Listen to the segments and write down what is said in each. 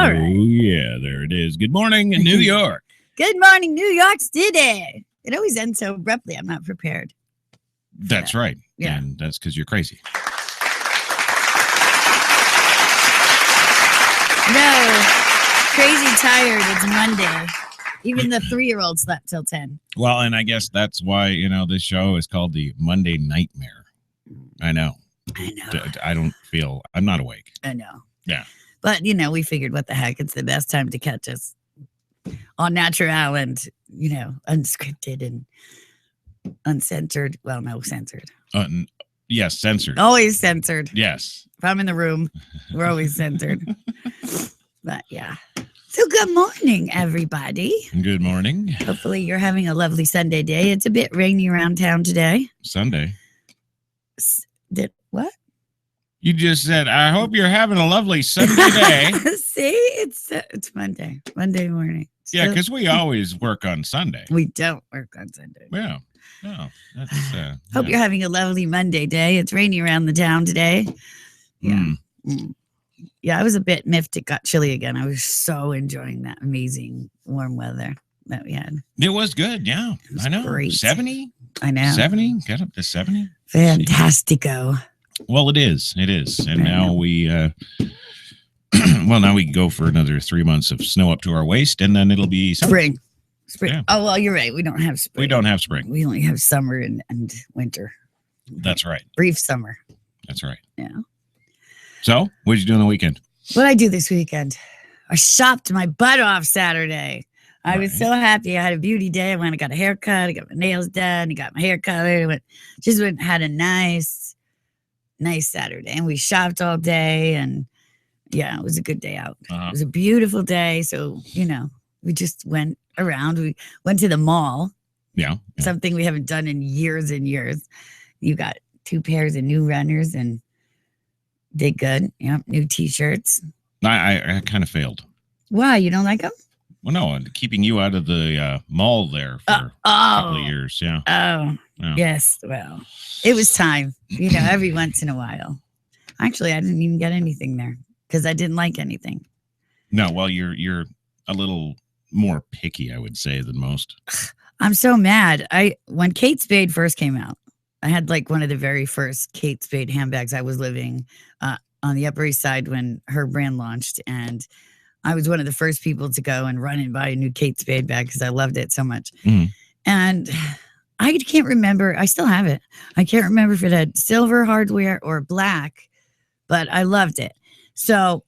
All right. Yeah, there it is. Good morning, New York. Good morning, New York City. It always ends so abruptly. I'm not prepared. That's right. Yeah. And that's because you're crazy. No, crazy tired. It's Monday. Even the 3-year-old slept till 10. Well, and I guess that's why, this show is called the Monday Nightmare. I know. I'm not awake. I know. Yeah. But, we figured what the heck. It's the best time to catch us on natural and, unscripted and uncensored. Well, no, censored. Yes, censored. Always censored. Yes. If I'm in the room, we're always censored. But, yeah. So good morning, everybody. Good morning. Hopefully you're having a lovely Sunday day. It's a bit rainy around town today. Sunday? What? You just said, I hope you're having a lovely Sunday day. See, it's Monday morning. Yeah, because we always work on Sunday. We don't work on Sunday. Yeah. No, that's, hope you're having a lovely Monday day. It's rainy around the town today. Yeah. Yeah, I was a bit miffed. It got chilly again. I was so enjoying that amazing warm weather that we had. It was good. Yeah, I know. Great. 70? I know. 70? Got up to 70? Fantastico. Well, it is. It is. And now we, now we go for another 3 months of snow up to our waist, and then it'll be summer. Spring. Yeah. Oh, well, you're right. We don't have spring. We don't have spring. We only have summer and winter. That's right. Brief summer. That's right. Yeah. So, what did you do on the weekend? What did I do this weekend? I shopped my butt off Saturday. I was so happy. I had a beauty day. I went and got a haircut. I got my nails done. I got my hair colored. Had a nice Saturday. And we shopped all day. And yeah, it was a good day out. It was a beautiful day. So, we just went around. We went to the mall. Yeah. Something we haven't done in years and years. You got 2 pairs of new runners and did good. Yeah, new T-shirts. I kind of failed. Why? You don't like them? Well, no, keeping you out of the mall there for a couple of years. Yeah. Oh, yeah. Yes. Well, it was time. Every once in a while. Actually, I didn't even get anything there because I didn't like anything. No, well, you're a little more picky, I would say, than most. I'm so mad. When Kate Spade first came out, I had one of the very first Kate Spade handbags. I was living on the Upper East Side when her brand launched. And I was one of the first people to go and run and buy a new Kate Spade bag because I loved it so much. And I can't remember. I still have it. I can't remember if it had silver hardware or black, but I loved it. So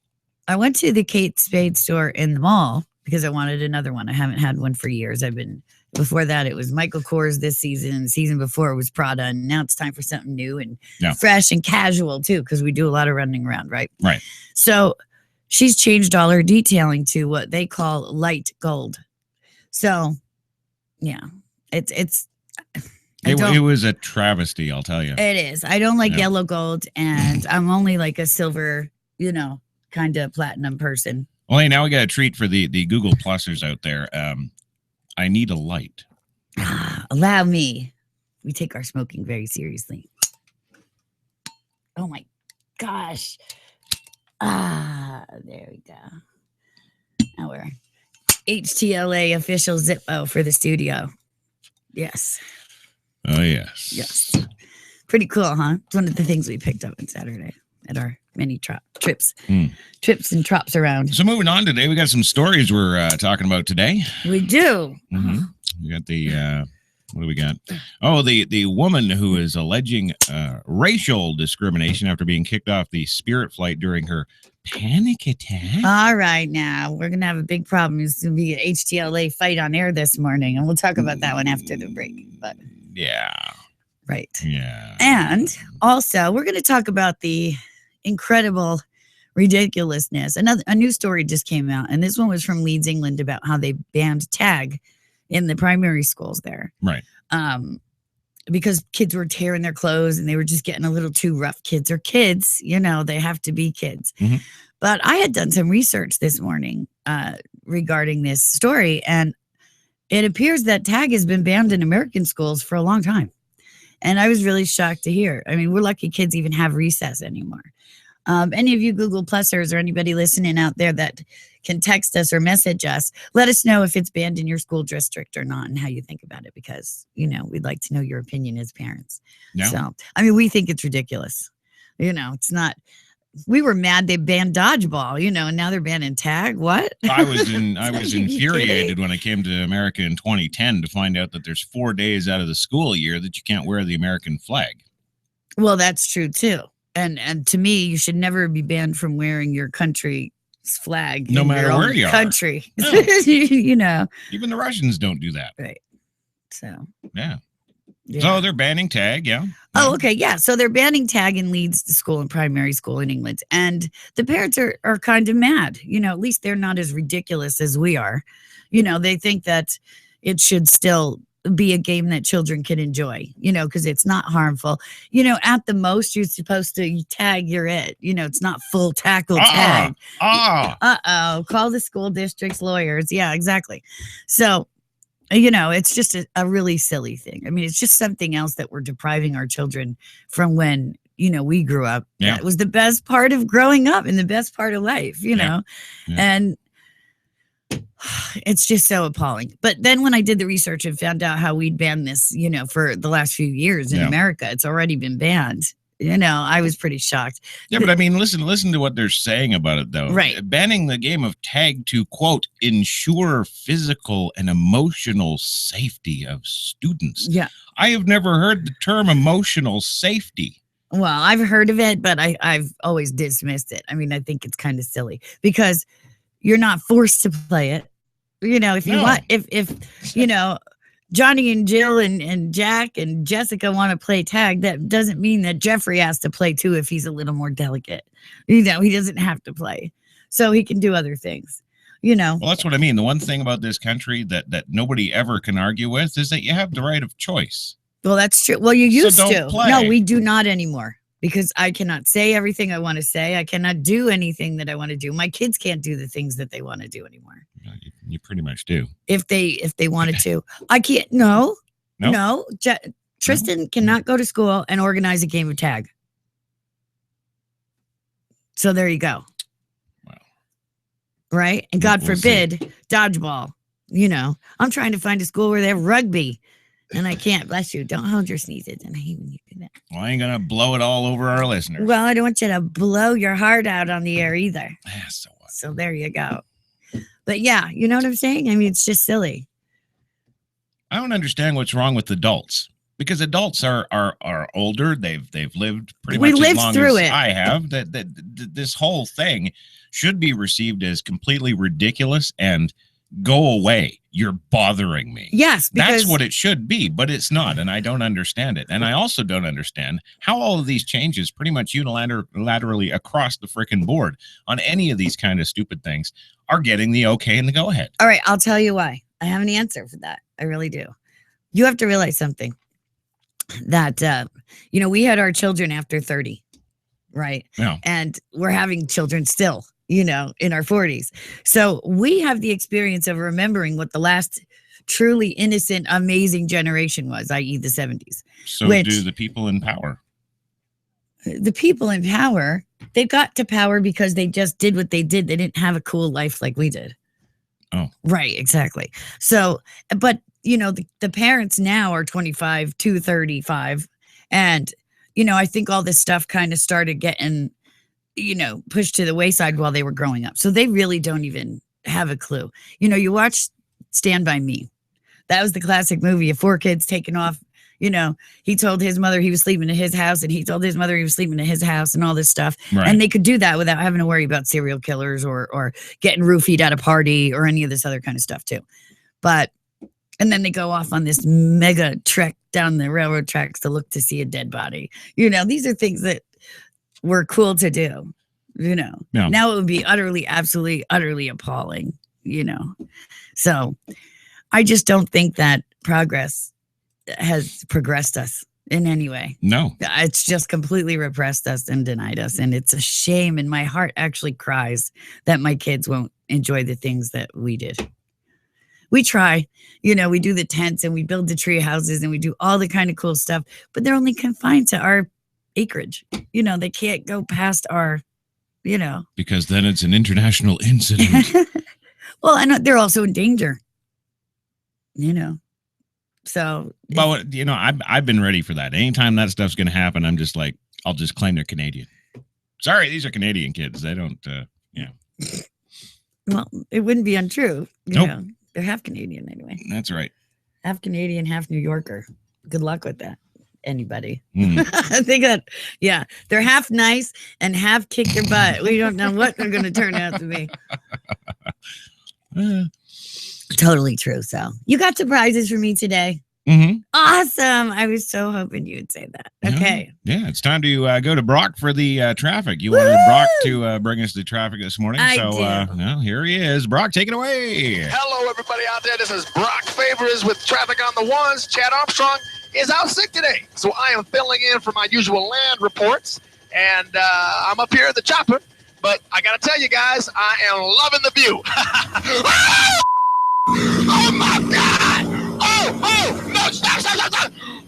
I went to the Kate Spade store in the mall because I wanted another one. I haven't had one for years. Before that, it was Michael Kors this season. The season before it was Prada. And now it's time for something new and fresh and casual, too, because we do a lot of running around, right? Right. So she's changed all her detailing to what they call light gold. So, yeah, it was a travesty, I'll tell you. It is. I don't like yellow gold, and I'm only like a silver, kind of platinum person. Well, hey, now we got a treat for the Google Plusers out there. I need a light. Allow me. We take our smoking very seriously. Oh my gosh. There we go. Now we're HTLA official Zippo for the studio. Yes. Oh, yes. Yes. Pretty cool, huh? It's one of the things we picked up on Saturday at our many trips and trops around. So moving on today, we got some stories we're talking about today. We do. We got the what do we got? Oh, the woman who is alleging racial discrimination after being kicked off the Spirit flight during her panic attack. All right, now we're gonna have a big problem. It's gonna be an HTLA fight on air this morning, and we'll talk about that one after the break. But yeah, right. Yeah, and also we're gonna talk about the incredible ridiculousness. A new story just came out, and this one was from Leeds, England, about how they banned tag in the primary schools there. Right. Because kids were tearing their clothes and they were just getting a little too rough. Kids are kids, they have to be kids. But I had done some research this morning regarding this story, and it appears that tag has been banned in American schools for a long time. And I was really shocked to hear. I mean, we're lucky kids even have recess anymore. Any of you Google Plusers or anybody listening out there that can text us or message us, let us know if it's banned in your school district or not and how you think about it, because, we'd like to know your opinion as parents. Yeah. So, I mean, we think it's ridiculous. It's not. We were mad they banned dodgeball, and now they're banning tag. What? I was You infuriated kidding? when I came to America in 2010 to find out that there's 4 days out of the school year that you can't wear the American flag. Well, that's true too. And to me, you should never be banned from wearing your country's flag. No in matter your where own you are. country. No. Even the Russians don't do that. Right. So. Yeah. Yeah. So they're banning tag, yeah. Oh, okay. Yeah. So they're banning tag in Leeds school and primary school in England. And the parents are kind of mad. At least they're not as ridiculous as we are. They think that it should still be a game that children can enjoy, because it's not harmful. At the most, you're supposed to tag, you're it. It's not full tackle tag. Uh-oh. Call the school district's lawyers. Yeah, exactly. So, it's just a really silly thing. I mean, it's just something else that we're depriving our children from when, we grew up. Yeah. It was the best part of growing up and the best part of life, Yeah. and it's just so appalling. But then when I did the research and found out how we'd banned this, for the last few years in America, it's already been banned. I was pretty shocked. Yeah, but I mean, listen to what they're saying about it, though. Right. Banning the game of tag to, quote, ensure physical and emotional safety of students. Yeah. I have never heard the term emotional safety. Well, I've heard of it, but I've always dismissed it. I mean, I think it's kind of silly because you're not forced to play it. If you want, if Johnny and Jill and Jack and Jessica want to play tag, that doesn't mean that Jeffrey has to play too if he's a little more delicate. He doesn't have to play. So he can do other things, Well, that's what I mean. The one thing about this country that nobody ever can argue with is that you have the right of choice. Well, that's true. Well, you used to. Play. No, we do not anymore. Because I cannot say everything I want to say. I cannot do anything that I want to do. My kids can't do the things that they want to do anymore. You pretty much do. If they wanted to. I can't. No. Tristan cannot go to school and organize a game of tag. So there you go. Wow. Right? And God forbid, dodgeball. I'm trying to find a school where they have rugby. And I can't. Bless you. Don't hold your sneezes. And I hate when you do that. Well, I ain't going to blow it all over our listeners. Well, I don't want you to blow your heart out on the air either. Yeah, so what? So there you go. But yeah, you know what I'm saying? I mean, it's just silly. I don't understand what's wrong with adults. Because adults are older. They've lived pretty much as long as I have. That this whole thing should be received as completely ridiculous and go away. You're bothering me. Yes, that's what it should be, but it's not, and I don't understand it. And I also don't understand how all of these changes pretty much unilaterally across the frickin' board on any of these kind of stupid things are getting the okay and the go ahead. All right, I'll tell you why. I have an answer for that. I really do. You have to realize something, that we had our children after 30, right? Yeah. And we're having children still, in our 40s. So we have the experience of remembering what the last truly innocent, amazing generation was, i.e. the 70s. So do the people in power. The people in power, they got to power because they just did what they did. They didn't have a cool life like we did. Oh. Right, exactly. So, but, the parents now are 25 to 35. And, I think all this stuff kind of started getting pushed to the wayside while they were growing up. So they really don't even have a clue. You watch Stand By Me. That was the classic movie of 4 kids taking off. He told his mother he was sleeping in his house, and he told his mother he was sleeping in his house, and all this stuff. Right. And they could do that without having to worry about serial killers or getting roofied at a party or any of this other kind of stuff too. And then they go off on this mega trek down the railroad tracks to look to see a dead body. These are things that were cool to do, Yeah. Now it would be utterly, absolutely, utterly appalling, So I just don't think that progress has progressed us in any way. No. It's just completely repressed us and denied us. And it's a shame. And my heart actually cries that my kids won't enjoy the things that we did. We try, we do the tents and we build the tree houses and we do all the kind of cool stuff, but they're only confined to our acreage. They can't go past our you know. Because then it's an international incident. Well, I know they're also in danger, you know. So, well, you know, I've been ready for that. Anytime that stuff's going to happen, I'm just like, I'll just claim they're Canadian. Sorry, these are Canadian kids. They don't, yeah. Well, it wouldn't be untrue. You know, they're half Canadian anyway. That's right. Half Canadian, half New Yorker. Good luck with that. Anybody. I think that, yeah, they're half nice and half kick their butt. We don't know what they're going to turn out to be. Totally true. So you got surprises for me today. Mm-hmm. Awesome. I was so hoping you would say that. Okay. Yeah, it's time to go to Brock for the traffic. You wanted Brock to bring us the traffic this morning. Well, here he is. Brock, take it away. Hello, everybody out there. This is Brock Favors with traffic on the ones. Chad Armstrong is out sick today, so I am filling in for my usual land reports, and I'm up here at the chopper, but I got to tell you guys, I am loving the view. Oh, my God! Oh, no, stop.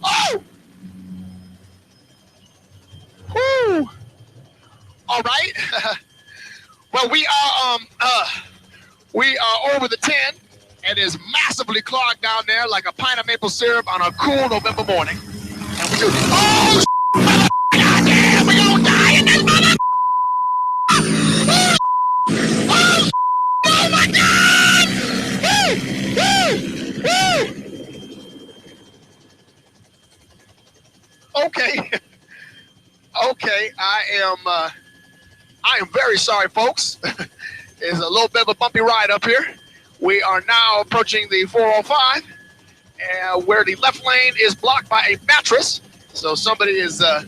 Oh! Whew. All right. Well, we are over the 10. It is massively clogged down there like a pint of maple syrup on a cool November morning. And we do, oh, goddamn, we're gonna die in this mother. Oh my God! Okay, I am very sorry, folks. It's a little bit of a bumpy ride up here. We are now approaching the 405, where the left lane is blocked by a mattress. So somebody is going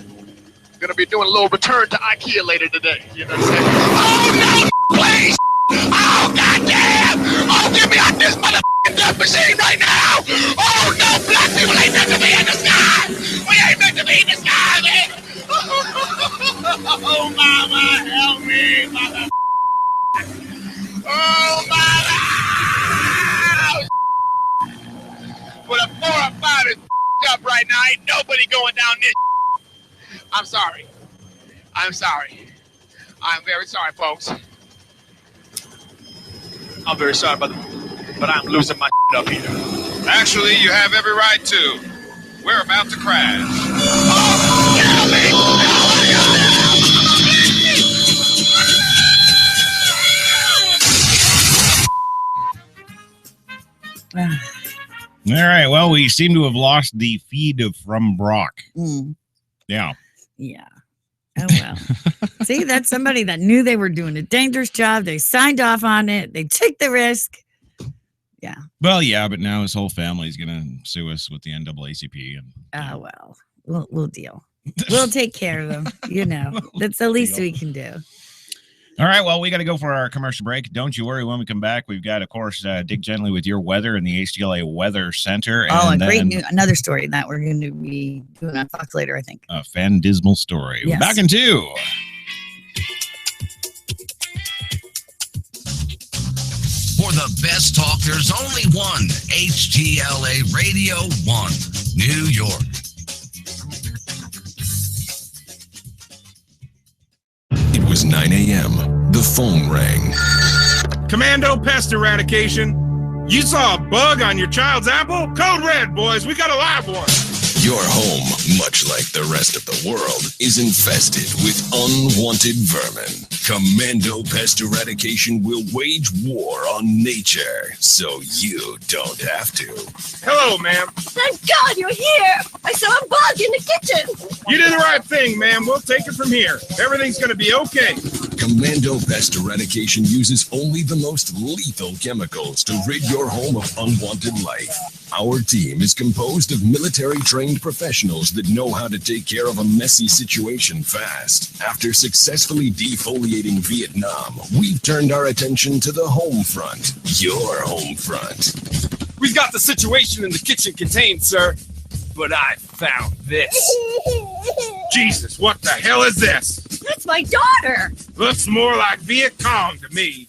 to be doing a little return to IKEA later today. You know what I'm saying? Oh, no, please! Oh, goddamn! Oh, get me out this motherfucking death machine right now! Oh, no, black people ain't meant to be in the sky! We ain't meant to be in the sky, man! Oh, mama, help me, mother. Oh, mama! But a 405 is up right now. Ain't nobody going down this. I'm sorry. I'm very sorry, folks. I'm very sorry, but I'm losing my up here. Actually, you have every right to. We're about to crash. Oh, help me! All right. Well, we seem to have lost the feed from Brock. Yeah. Yeah. Oh, well. See, that's somebody that knew they were doing a dangerous job. They signed off on it. They took the risk. Yeah. Well, yeah, but now his whole family's going to sue us with the NAACP. And, well, we'll deal. We'll take care of them. You know, that's the least we can do. All right. Well, we got to go for our commercial break. Don't you worry. When we come back, we've got, of course, Dig Gently with your weather in the HTLA Weather Center. And another story that we're going to be doing on Fox later, I think. A fan-dismal story. Yes. We're back in 2. For the best talk, there's only one. HTLA Radio 1, New York. It was 9 a.m. The phone rang. Commando Pest Eradication. You saw a bug on your child's apple? Code red, boys. We got a live one. Your home, much like the rest of the world, is infested with unwanted vermin. Commando Pest Eradication will wage war on nature, so you don't have to. Hello, ma'am. Thank God you're here. I saw a bug in the kitchen. You did the right thing, ma'am. We'll take it from here. Everything's going to be okay. Commando Pest Eradication uses only the most lethal chemicals to rid your home of unwanted life. Our team is composed of military-trained professionals that know how to take care of a messy situation fast. After successfully defoliating Vietnam, we've turned our attention to the home front. Your home front. We've got the situation in the kitchen contained, sir. But I found this. Jesus, what the hell is this? That's my daughter. Looks more like Viet Cong to me.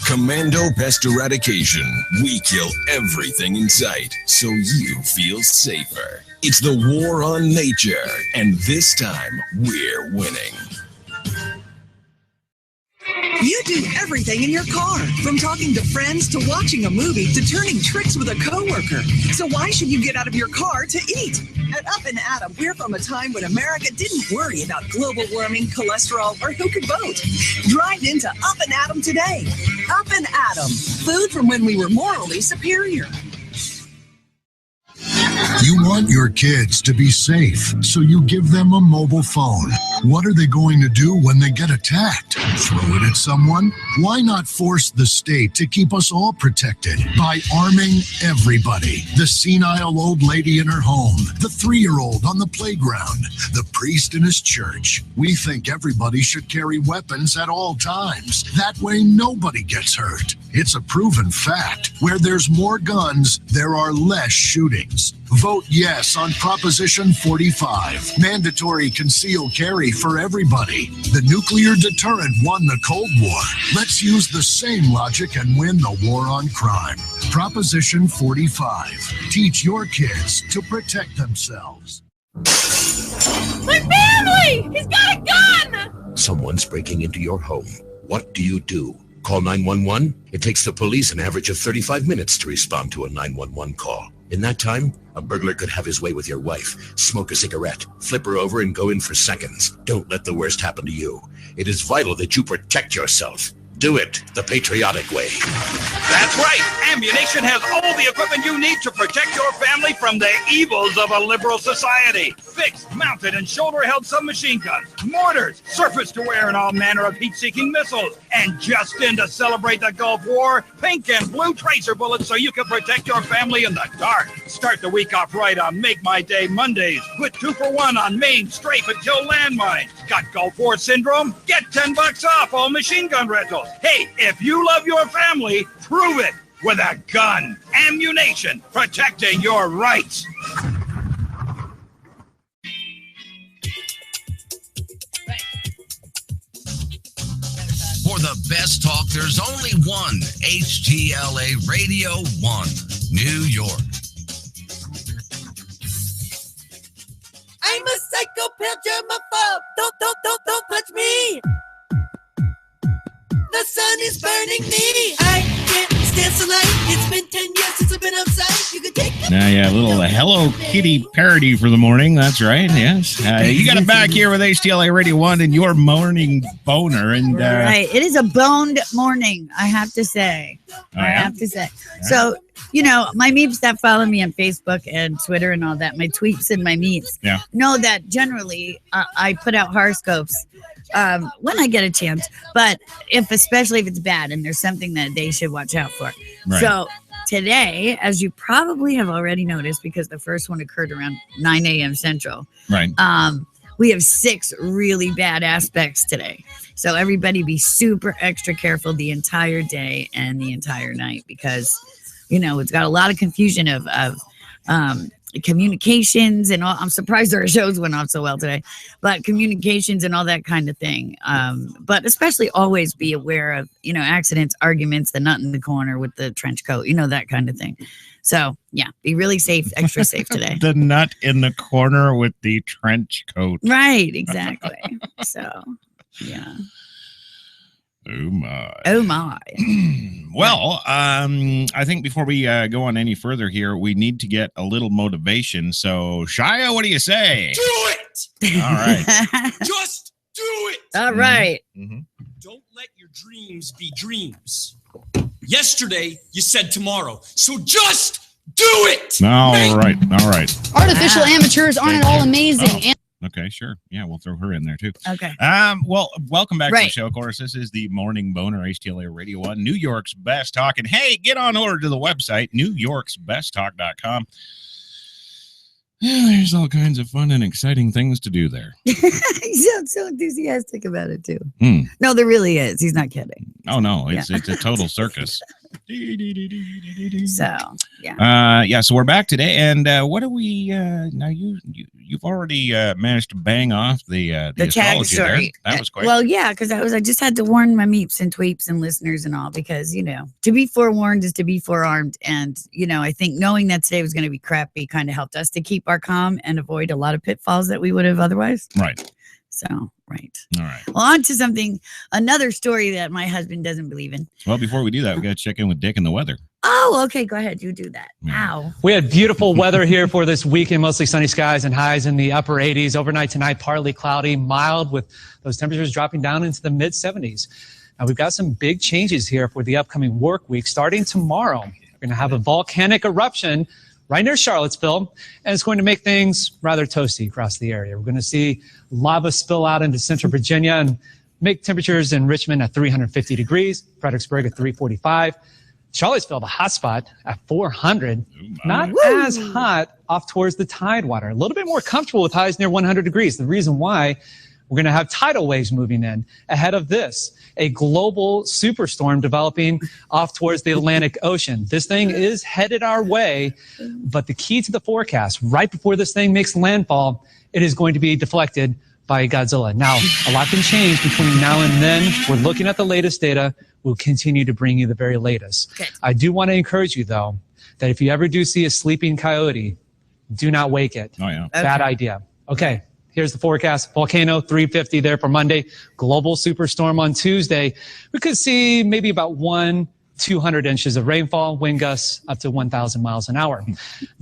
Commando Pest Eradication. We kill everything in sight, so you feel safer. It's the war on nature, and this time, we're winning. You do everything in your car, from talking to friends to watching a movie to turning tricks with a coworker. So why should you get out of your car to eat? At Up and Atom, we're from a time when America didn't worry about global warming, cholesterol, or who could vote. Drive into Up and Atom today. Up and Atom, food from when we were morally superior. You want your kids to be safe, so you give them a mobile phone. What are they going to do when they get attacked? Throw it at someone? Why not force the state to keep us all protected by arming everybody? The senile old lady in her home, the 3-year-old on the playground, the priest in his church. We think everybody should carry weapons at all times. That way nobody gets hurt. It's a proven fact. Where there's more guns, there are less shootings. Vote yes on Proposition 45. Mandatory concealed carry for everybody. The nuclear deterrent won the Cold War. Let's use the same logic and win the war on crime. Proposition 45. Teach your kids to protect themselves. My family! He's got a gun! Someone's breaking into your home. What do you do? Call 911? It takes the police an average of 35 minutes to respond to a 911 call. In that time, a burglar could have his way with your wife, smoke a cigarette, flip her over, and go in for seconds. Don't let the worst happen to you. It is vital that you protect yourself. Do it the patriotic way. That's right. Ammunition has all the equipment you need to protect your family from the evils of a liberal society. Fixed, mounted, and shoulder-held submachine guns, mortars, surface-to-air, and all manner of heat-seeking missiles. And just in to celebrate the Gulf War, pink and blue tracer bullets so you can protect your family in the dark. Start the week off right on Make My Day Mondays with 2-for-1 on Main Strafe and Kill landmines. Got Gulf War syndrome? Get $10 off all machine gun rentals. Hey, if you love your family, prove it with a gun. Ammunition, protecting your rights. For the best talk, there's only one. HTLA Radio 1, New York. I'm a psychopath germaphobe. Don't touch me. The sun is burning me. I can't stand sunlight. It's been 10 years since I've been outside. You can take it. Yeah, a little Hello Kitty parody for the morning. That's right. Yes. You got it back here with HTLA Radio 1 and your morning boner. And right. It is a boned morning, I have to say. So, you know, my meeps that follow me on Facebook and Twitter and all that, my tweets and my meeps, know that generally I put out horoscopes when I get a chance, but especially if it's bad and there's something that they should watch out for. Right. So today, as you probably have already noticed, because the first one occurred around 9 a.m. Central, right? We have 6 really bad aspects today. So everybody be super extra careful the entire day and the entire night, because, you know, it's got a lot of confusion of communications and all. I'm surprised our shows went off so well today, but communications and all that kind of thing. But especially always be aware of, you know, accidents, arguments, the nut in the corner with the trench coat, you know, that kind of thing. So yeah, be really safe, extra safe today. The nut in the corner with the trench coat. Right, exactly. So yeah. Oh my. Well, I think before we go on any further here, we need to get a little motivation. So, Shia, what do you say? Do it! All right. Just do it! All right. Mm-hmm. Don't let your dreams be dreams. Yesterday, you said tomorrow. So just do it! All right. Artificial amateurs aren't at all amazing. Okay, sure. Yeah, we'll throw her in there too. Okay. Well, welcome back to the show. Of course, this is the Morning Boner, HTLA Radio 1, New York's best talk. And hey, get on over to the website, newyorksbesttalk.com. Yeah, there's all kinds of fun and exciting things to do there. You sound so enthusiastic about it too. No, there really is. He's not kidding. Oh no, it's a total circus. So yeah. So we're back today, and what do we now? You've already managed to bang off the tag story. That was quite well, yeah, because I just had to warn my meeps and tweeps and listeners and all, because you know, to be forewarned is to be forearmed, and you know, I think knowing that today was going to be crappy kind of helped us to keep our calm and avoid a lot of pitfalls that we would have otherwise. Right. So, right. All right. Well, on to another story that my husband doesn't believe in. Well, before we do that, we got to check in with Dick and the weather. Oh, okay. Go ahead. You do that. Ow. We had beautiful weather here for this weekend, mostly sunny skies and highs in the upper 80s. Overnight tonight, partly cloudy, mild with those temperatures dropping down into the mid 70s. Now, we've got some big changes here for the upcoming work week. Starting tomorrow, we're going to have a volcanic eruption right near Charlottesville, and it's going to make things rather toasty across the area. We're going to see lava spill out into central Virginia and make temperatures in Richmond at 350 degrees, Fredericksburg at 345, Charlottesville, the hot spot, at 400. Not as hot off towards the Tidewater. A little bit more comfortable with highs near 100 degrees. The reason why, we're going to have tidal waves moving in ahead of this, a global superstorm developing off towards the Atlantic Ocean. This thing is headed our way, but the key to the forecast, right before this thing makes landfall, it is going to be deflected by Godzilla. Now, a lot can change between now and then. We're looking at the latest data. We'll continue to bring you the very latest. Okay. I do want to encourage you, though, that if you ever do see a sleeping coyote, do not wake it. Oh, yeah. Bad idea. Okay. Here's the forecast. Volcano 350 there for Monday. Global superstorm on Tuesday. We could see maybe about 200 inches of rainfall, wind gusts up to 1,000 miles an hour.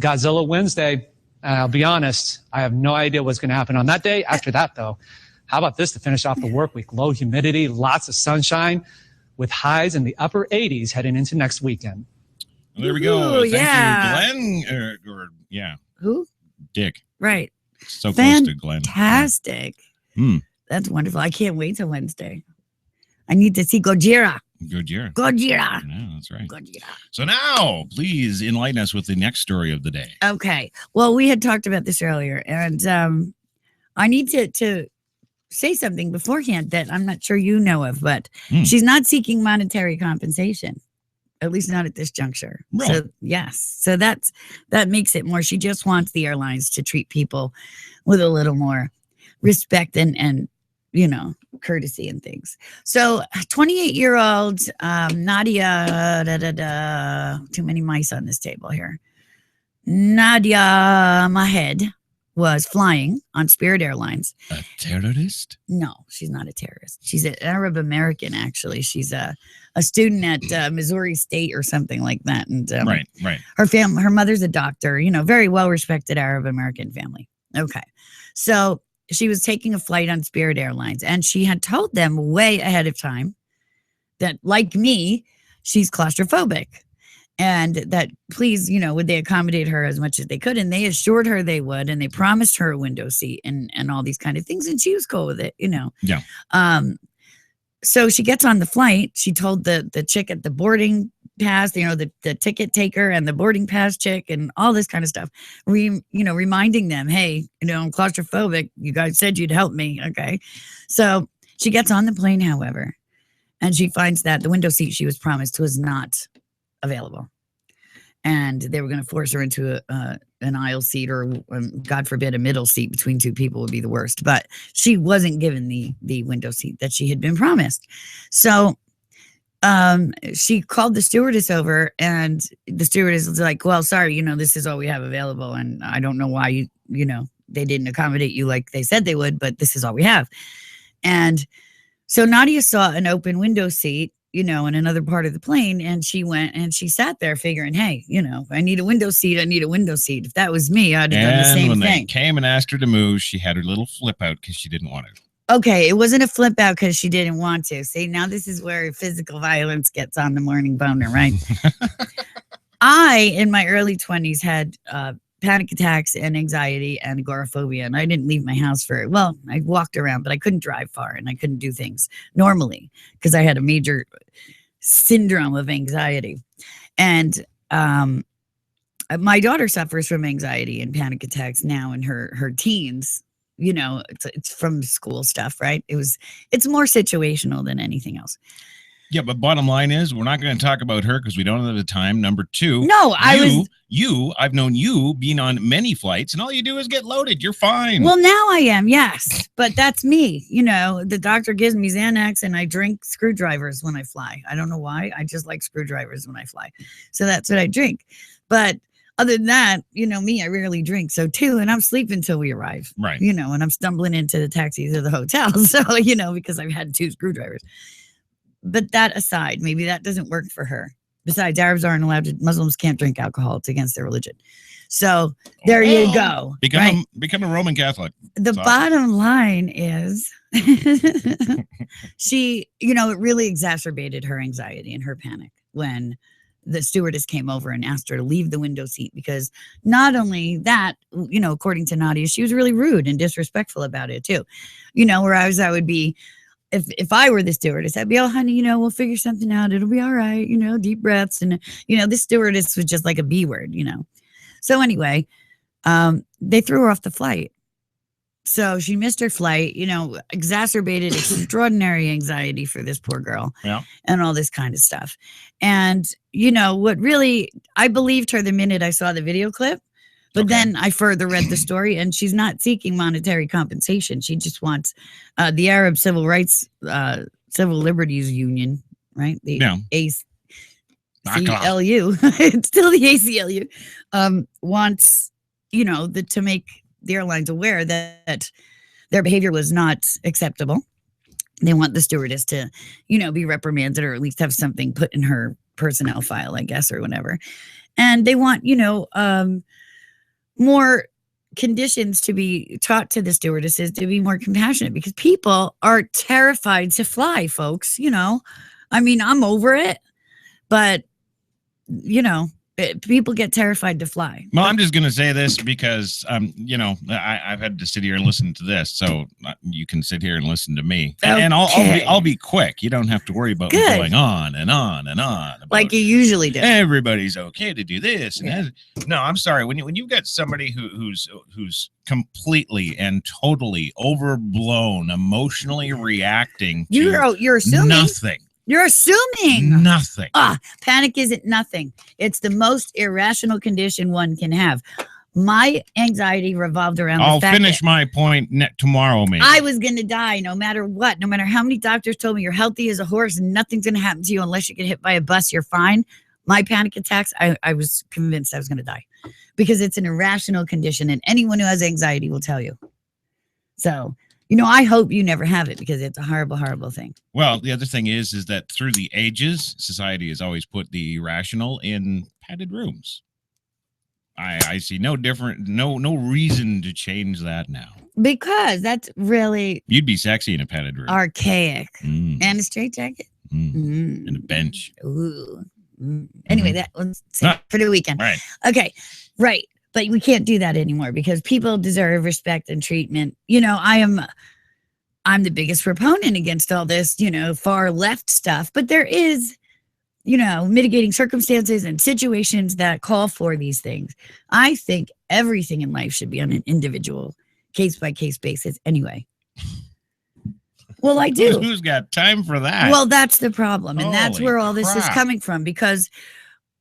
Godzilla Wednesday. I'll be honest, I have no idea what's going to happen on that day. After that, though, how about this to finish off the work week? Low humidity, lots of sunshine, with highs in the upper 80s heading into next weekend. Well, there we go. Ooh, Thank you, Glenn. Who? Dick. Right. So close to Glenn. Fantastic. That's wonderful. I can't wait till Wednesday. I need to see Gojira. Gojira. Gojira. Yeah, that's right. Gojira. So now, please enlighten us with the next story of the day. Okay. Well, we had talked about this earlier, and I need to say something beforehand that I'm not sure you know of, but she's not seeking monetary compensation, at least not at this juncture. Really? So yes. So that makes it more. She just wants the airlines to treat people with a little more respect and courtesy and things. So 28-year-old Nadia, too many mice on this table here. Nadia Mahed was flying on Spirit Airlines. A terrorist? No, she's not a terrorist. She's an Arab American, actually. She's a student at Missouri State or something like that. And right. Her mother's a doctor, very well-respected Arab American family. Okay. So she was taking a flight on Spirit Airlines, and she had told them way ahead of time that, like me, she's claustrophobic. And that please, would they accommodate her as much as they could? And they assured her they would, and they promised her a window seat and all these kind of things. And she was cool with it, Yeah. So she gets on the flight. She told the chick at the boarding pass, the ticket taker and the boarding pass chick and all this kind of stuff, reminding them, hey, I'm claustrophobic. You guys said you'd help me. Okay. So she gets on the plane, however, and she finds that the window seat she was promised was not available, and they were going to force her into an aisle seat, or God forbid a middle seat between two people would be the worst, but she wasn't given the window seat that she had been promised. So she called the stewardess over, and the stewardess was like, well, sorry, this is all we have available, and I don't know why they didn't accommodate you like they said they would, but this is all we have. And so Nadia saw an open window seat in another part of the plane. And she went and she sat there figuring, hey, I need a window seat. If that was me, I'd have done the same thing. And when they came and asked her to move, she had her little flip out because she didn't want to. Okay, it wasn't a flip out because she didn't want to. See, now this is where physical violence gets on the morning boner, right? I, in my early 20s, had panic attacks and anxiety and agoraphobia, and I didn't leave my house I walked around, but I couldn't drive far, and I couldn't do things normally because I had a major syndrome of anxiety. And my daughter suffers from anxiety and panic attacks now in her teens. It's from school stuff, right? It's more situational than anything else. Yeah, but bottom line is, we're not going to talk about her because we don't have the time. Number two, I've known you being on many flights, and all you do is get loaded. You're fine. Well, now I am, yes, but that's me. The doctor gives me Xanax, and I drink screwdrivers when I fly. I don't know why. I just like screwdrivers when I fly, so that's what I drink. But other than that, me, I rarely drink. So too, and I'm sleeping until we arrive. Right. And I'm stumbling into the taxi to the hotel. So, because I've had 2 screwdrivers. But that aside, maybe that doesn't work for her. Besides, Arabs aren't allowed to, Muslims can't drink alcohol. It's against their religion. So there you go. Become a Roman Catholic. The bottom line is she, it really exacerbated her anxiety and her panic when the stewardess came over and asked her to leave the window seat, because not only that, according to Nadia, she was really rude and disrespectful about it too. Whereas I would be, if I were the stewardess, I'd be, oh, honey, we'll figure something out. It'll be all right. Deep breaths. And, this stewardess was just like a B word, So anyway, they threw her off the flight. So she missed her flight, exacerbated extraordinary anxiety for this poor girl and all this kind of stuff. And, what really, I believed her the minute I saw the video clip, but then I further read the story, and she's not seeking monetary compensation. She just wants the Arab Civil Liberties Union, right? The ACLU. It's still the ACLU. Wants, to make the airlines aware that their behavior was not acceptable. They want the stewardess to, be reprimanded, or at least have something put in her personnel file, I guess, or whatever. And they want, more conditions to be taught to the stewardesses to be more compassionate, because people are terrified to fly, folks. I'm over it, but people get terrified to fly. Well, I'm just going to say this because, I've had to sit here and listen to this, so you can sit here and listen to me. Okay. And I'll be quick. You don't have to worry about me going on and on and on. Like you usually do. Everybody's okay to do this. And no, I'm sorry. When you've got somebody who's completely and totally overblown, emotionally reacting to you're assuming nothing. You're assuming nothing. Panic isn't nothing. It's the most irrational condition one can have. My anxiety revolved around the fact I'll finish my point tomorrow, maybe. I was going to die no matter what. No matter how many doctors told me you're healthy as a horse and nothing's going to happen to you unless you get hit by a bus, you're fine. My panic attacks, I was convinced I was going to die, because it's an irrational condition, and anyone who has anxiety will tell you. So... I hope you never have it, because it's a horrible, horrible thing. Well, the other thing is that through the ages, society has always put the irrational in padded rooms. I see no reason to change that now. Because that's really... You'd be sexy in a padded room. Archaic. And a straitjacket. And a bench. Ooh. Anyway, let's say for the weekend. Right. Okay. Right. But we can't do that anymore, because people deserve respect and treatment. I'm the biggest proponent against all this, far left stuff. But there is, mitigating circumstances and situations that call for these things. I think everything in life should be on an individual, case-by-case basis anyway. Well, I do. Who's got time for that? Well, that's the problem. And that's where all this is coming from, because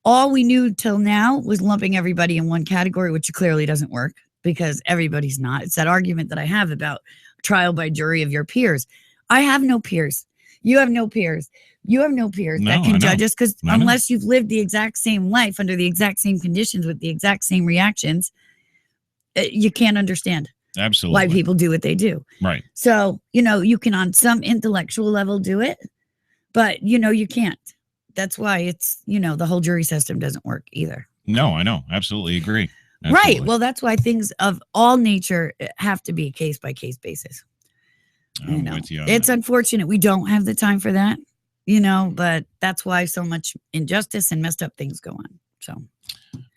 all we knew till now was lumping everybody in one category, which clearly doesn't work, because everybody's not. It's that argument that I have about trial by jury of your peers. I have no peers. You have no peers. You have no peers that can judge us, because unless you've lived the exact same life under the exact same conditions with the exact same reactions, you can't understand why people do what they do. Right. So, you can on some intellectual level do it, but, you can't. That's why it's, the whole jury system doesn't work either. No, I know. Absolutely agree. Right. Well, that's why things of all nature have to be a case-by-case basis. I'm with you on it's unfortunate we don't have the time for that, but that's why so much injustice and messed up things go on. So,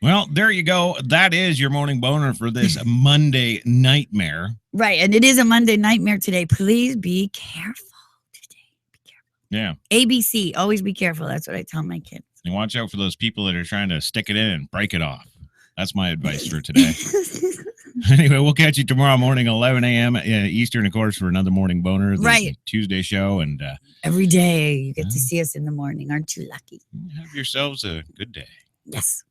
well, there you go. That is your morning boner for this Monday nightmare. Right. And it is a Monday nightmare today. Please be careful. Yeah. ABC, always be careful. That's what I tell my kids. And watch out for those people that are trying to stick it in and break it off. That's my advice for today. Anyway, we'll catch you tomorrow morning, 11 a.m. Eastern, of course, for another morning boner. The Tuesday show. And every day you get to see us in the morning. Aren't you lucky? Have yourselves a good day. Yes.